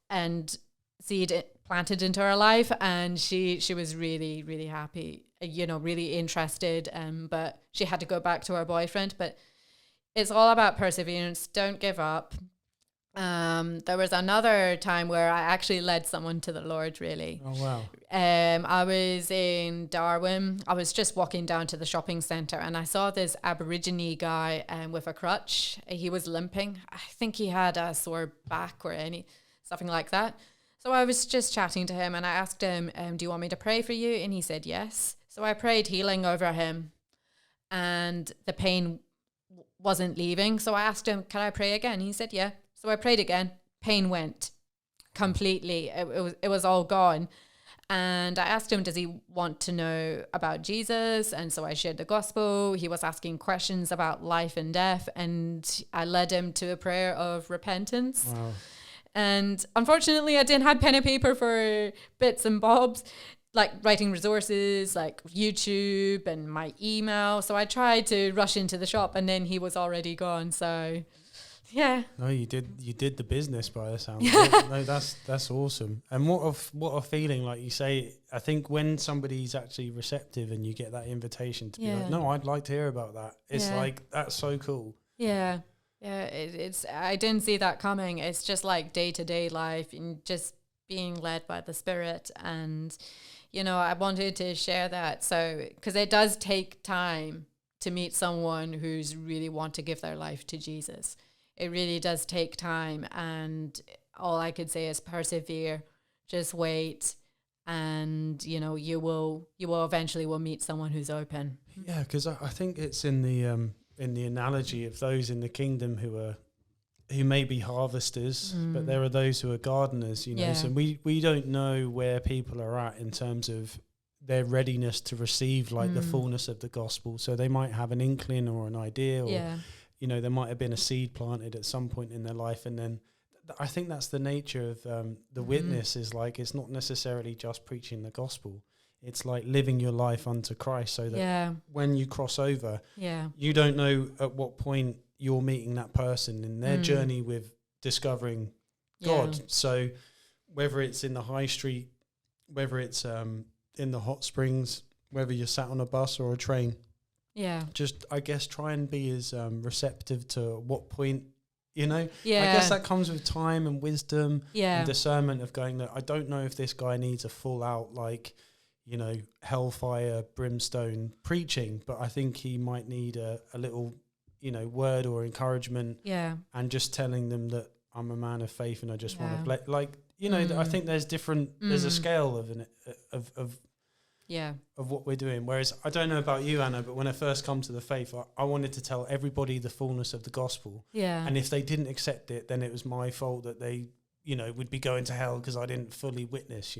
planted into her life, and she was really, really happy, really interested, but she had to go back to her boyfriend. But it's all about perseverance. Don't give up. There was another time where I actually led someone to the Lord, really. Oh, wow. I was in Darwin. I was just walking down to the shopping centre, and I saw this Aborigine guy with a crutch. He was limping. I think he had a sore back or something like that. So I was just chatting to him, and I asked him, do you want me to pray for you? And he said yes. So I prayed healing over him, and the pain wasn't leaving. So I asked him, can I pray again? He said, yeah. So I prayed again. Pain went completely. It was all gone. And I asked him, does he want to know about Jesus? And so I shared the gospel. He was asking questions about life and death, and I led him to a prayer of repentance. Wow. And unfortunately, I didn't have pen and paper for bits and bobs, like writing resources, like YouTube and my email. So I tried to rush into the shop, and then he was already gone. So, yeah. No, you did the business by the sound of it. No, that's awesome. And what a feeling, like you say. I think when somebody's actually receptive and you get that invitation to be like, no, I'd like to hear about that. It's like, that's so cool. Yeah. Yeah, it's I didn't see that coming. It's just like day-to-day life and just being led by the Spirit. And, I wanted to share that. So, because it does take time to meet someone who's really want to give their life to Jesus. It really does take time. And all I could say is persevere, just wait. And, you will eventually meet someone who's open. Yeah, because I think it's in the analogy of those in the kingdom who may be harvesters, but there are those who are gardeners, so we don't know where people are at in terms of their readiness to receive the fullness of the gospel. So they might have an inkling or an idea, or there might have been a seed planted at some point in their life, and then I think that's the nature of the witness, is it's not necessarily just preaching the gospel. It's like living your life unto Christ, so that when you cross over, you don't know at what point you're meeting that person in their journey with discovering God. So whether it's in the high street, whether it's in the hot springs, whether you're sat on a bus or a train, just, I guess, try and be as receptive to what point, I guess that comes with time and wisdom and discernment of going, look, I don't know if this guy needs a full out, hellfire, brimstone preaching, but I think he might need a little, word or encouragement, and just telling them that I'm a man of faith and I just want to, I think there's there's a scale of what we're doing. Whereas I don't know about you, Anna, but when I first come to the faith, I wanted to tell everybody the fullness of the gospel. And if they didn't accept it, then it was my fault that they, would be going to hell because I didn't fully witness,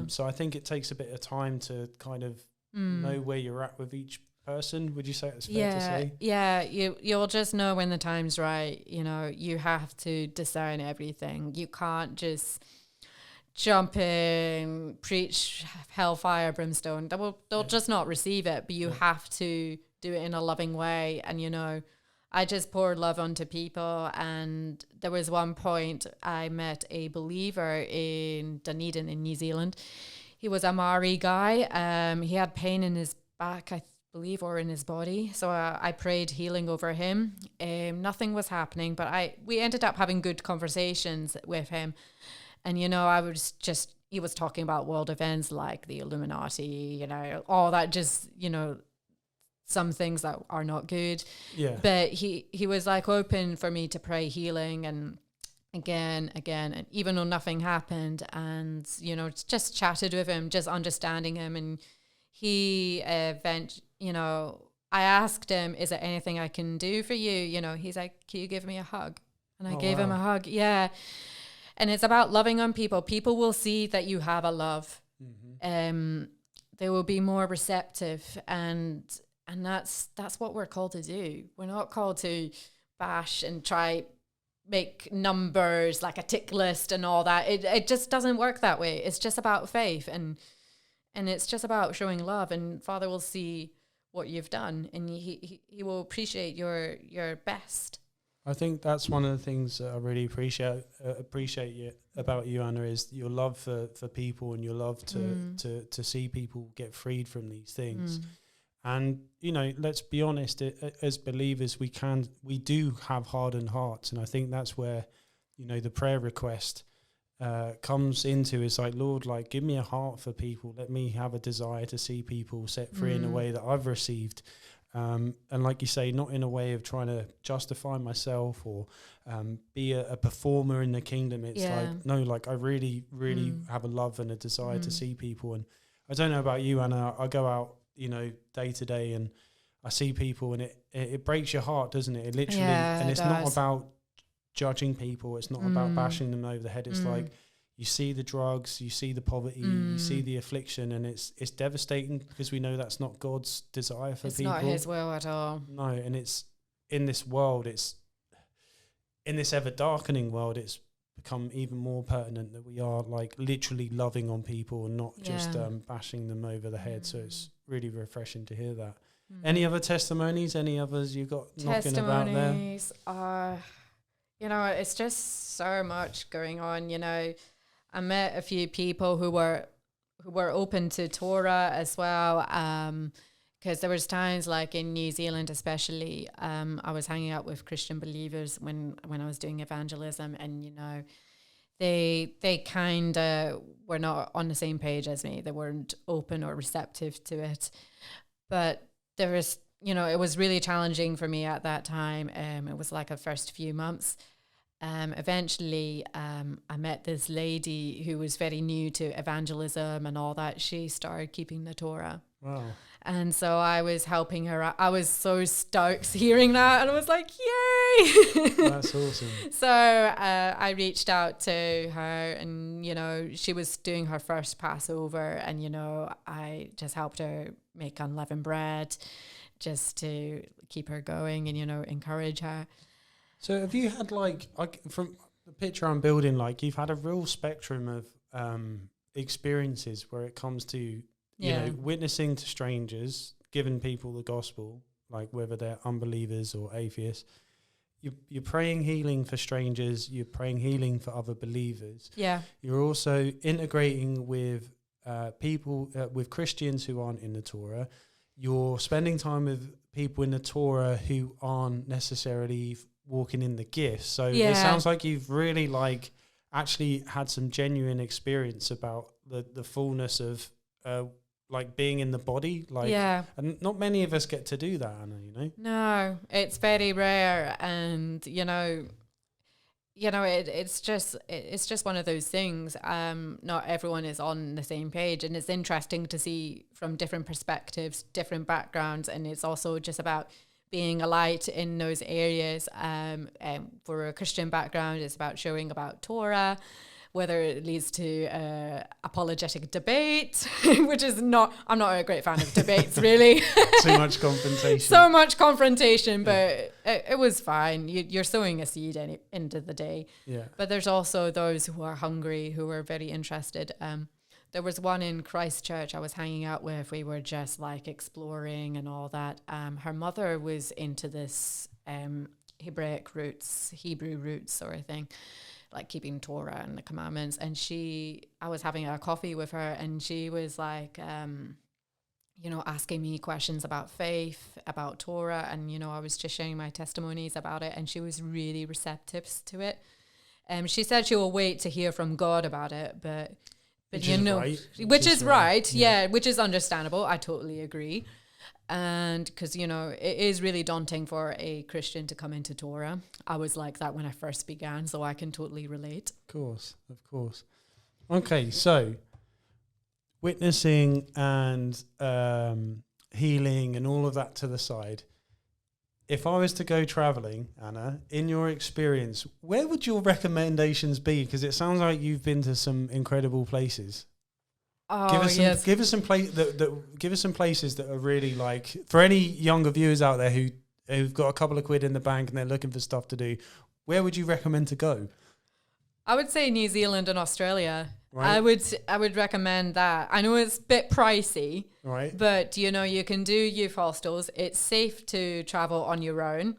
So I think it takes a bit of time to kind of know where you're at with each person. Would you say it's fair to say? Yeah, you'll just know when the time's right. You know, you have to discern everything. You can't just jump in, preach hellfire, brimstone. They'll just not receive it, but you have to do it in a loving way. And, you know, I just poured love onto people. And there was one point I met a believer in Dunedin in New Zealand. He was a Maori guy. He had pain in his back, I believe, or in his body. So I prayed healing over him. Nothing was happening, but we ended up having good conversations with him. And, you know, he was talking about world events like the Illuminati, you know, all that, just, you know, some things that are not good. Yeah. But he was like open for me to pray healing, and again, and even though nothing happened, and, you know, just chatted with him, just understanding him. And he you know, I asked him, is there anything I can do for you? You know, he's like, can you give me a hug? And I gave him a hug. Yeah. And it's about loving on people. People will see that you have a love. Mm-hmm. They will be more receptive, and that's what we're called to do. We're not called to bash and try make numbers like a tick list and all that. It just doesn't work that way. It's just about faith, and it's just about showing love, and Father will see what you've done, and he will appreciate your best. I think that's one of the things that I really appreciate about you, Anna, is your love for people, and your love to see people get freed from these things. And, you know, let's be honest, as believers, we do have hardened hearts. And I think that's where, you know, the prayer request comes into, is like, Lord, like, give me a heart for people. Let me have a desire to see people set free in a way that I've received. And like you say, not in a way of trying to justify myself or be a performer in the kingdom. It's like, no, like, I really, really have a love and a desire to see people. And I don't know about you, Anna, I go out, you know, day to day, and I see people, and it breaks your heart, doesn't it? It literally, and it's not about judging people. It's not about bashing them over the head. It's like, you see the drugs, you see the poverty, you see the affliction, and it's devastating, because we know that's not God's desire for people. It's not his will at all. No, and it's in this world, in this ever darkening world, it's become even more pertinent that we are like literally loving on people and not just bashing them over the head. So it's really refreshing to hear that. Any other testimonies? Any others you got knocking about there? Testimonies are, you know, it's just so much going on. You know, I met a few people who were open to Torah as well. Because there was times, like in New Zealand especially, I was hanging out with Christian believers when I was doing evangelism, and, you know, they kind of were not on the same page as me. They weren't open or receptive to it. But there was, you know, it was really challenging for me at that time. It was like the first few months. Eventually, I met this lady who was very new to evangelism and all that. She started keeping the Torah. Wow. And so I was helping her out. I was so stoked hearing that, and I was like, yay! That's awesome. So I reached out to her, and, you know, she was doing her first Passover, and, you know, I just helped her make unleavened bread just to keep her going and, you know, encourage her. So have you had, like, from the picture I'm building, like, you've had a real spectrum of experiences where it comes to, you know, witnessing to strangers, giving people the gospel, like whether they're unbelievers or atheists. You're praying healing for strangers. You're praying healing for other believers. Yeah. You're also integrating with people, with Christians who aren't in the Torah. You're spending time with people in the Torah who aren't necessarily walking in the gifts. So it sounds like you've really, like, actually had some genuine experience about the fullness of like being in the body, like, and not many of us get to do that, Anna, you know? No, it's very rare. And, you know, it's just one of those things. Not everyone is on the same page, and it's interesting to see from different perspectives, different backgrounds. And it's also just about being a light in those areas. For a Christian background, it's about showing about Torah. whether it leads to apologetic debate, which is not, I'm not a great fan of debates, really. Too much confrontation. So much confrontation, but it was fine. You're sowing a seed end of the day. Yeah. But there's also those who are hungry, who are very interested. There was one in Christchurch I was hanging out with. We were just like exploring and all that. Her mother was into this Hebrew roots sort of thing, like keeping Torah and the commandments. And I was having a coffee with her, and she was like, asking me questions about faith, about Torah. And, I was just sharing my testimonies about it. And she was really receptive to it. She said she will wait to hear from God about it, but which is right. Yeah, which is understandable. I totally agree. And because, it is really daunting for a Christian to come into Torah. I was like that when I first began, so I can totally relate. Of course. Okay, so witnessing and healing and all of that to the side. If I was to go traveling, Anna, in your experience, where would your recommendations be? Because it sounds like you've been to some incredible places. Oh, give us some places that are really like, for any younger viewers out there who've got a couple of quid in the bank and they're looking for stuff to do. Where would you recommend to go? I would say New Zealand and Australia. Right. I would recommend that. I know it's a bit pricey, right? But you can do youth hostels. It's safe to travel on your own.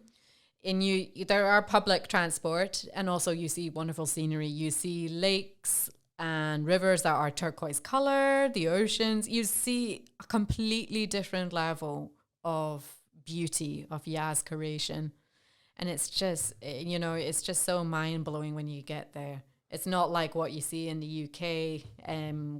There are public transport, and also you see wonderful scenery. You see lakes and rivers that are turquoise color, the oceans. You see a completely different level of beauty of Yah's creation. And it's just, it's just so mind blowing when you get there. It's not like what you see in the UK,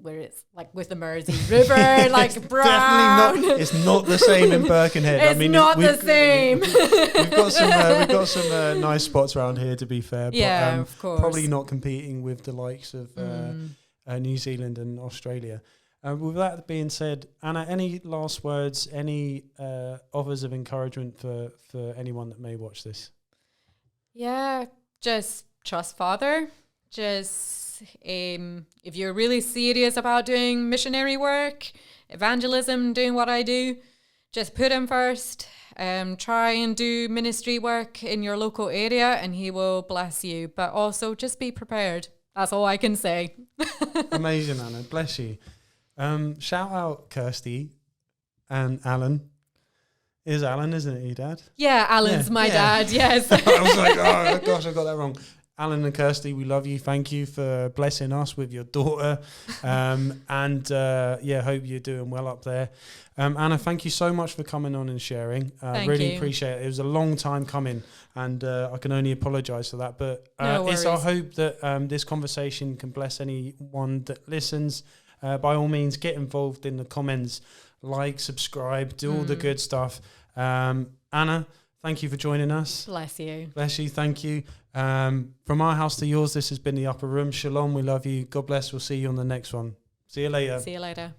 where it's like with the Mersey River, like brown. It's not the same in Birkenhead. It's not the same. We've got some nice spots around here, to be fair. Yeah, but, of course. Probably not competing with the likes of New Zealand and Australia. With that being said, Anna, any last words, any offers of encouragement for anyone that may watch this? Yeah, just trust Father. Just if you're really serious about doing missionary work, evangelism, doing what I do, just put him first. Try and do ministry work in your local area and he will bless you. But also just be prepared. That's all I can say. Amazing, Anna. Bless you. Shout out Kirsty and Alan. It is Alan, isn't it, your dad? Yeah, Alan's my dad, yes. I was like, oh gosh, I got that wrong. Alan and Kirsty, we love you. Thank you for blessing us with your daughter. Hope you're doing well up there. Anna, thank you so much for coming on and sharing. Really appreciate it. It was a long time coming, and I can only apologise for that. But it's our hope that this conversation can bless anyone that listens. By all means, get involved in the comments, like, subscribe, do all the good stuff. Anna, thank you for joining us. Bless you. Bless you. Thank you. From our house to yours, this has been The Upper Room. Shalom. We love you. God bless. We'll see you on the next one. See you later. See you later.